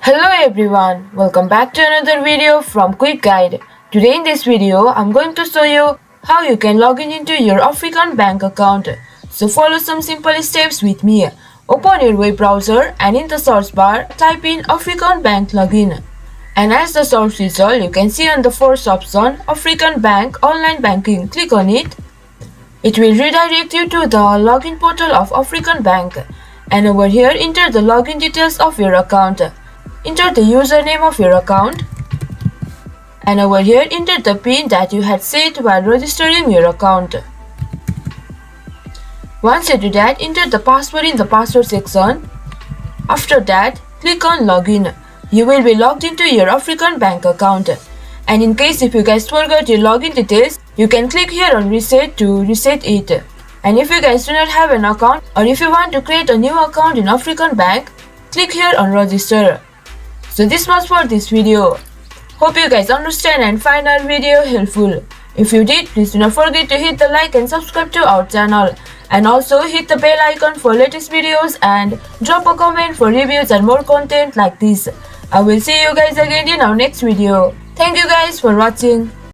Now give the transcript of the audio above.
Hello everyone, welcome back to another video from Quick Guide. Today in this video, I'm going to show you how you can log in into your African bank account. So follow some simple steps with me. Open your web browser and in the search bar, type in African Bank Login. And as the search result, you can see on the first option, African Bank Online Banking. Click on it. It will redirect you to the login portal of African Bank. And over here, enter the login details of your account. Enter the username of your account, and over here enter the PIN that you had set while registering your account. Once you do that, enter the password in the password section. After that, click on login. You will be logged into your African bank account. And in case if you guys forgot your login details, you can click here on reset to reset it. And if you guys do not have an account, or if you want to create a new account in African bank, click here on register. So this was for this video. Hope you guys understand and find our video helpful. If you did, please do not forget to hit the like and subscribe to our channel. And also hit the bell icon for latest videos and drop a comment for reviews and more content like this. I will see you guys again in our next video. Thank you guys for watching.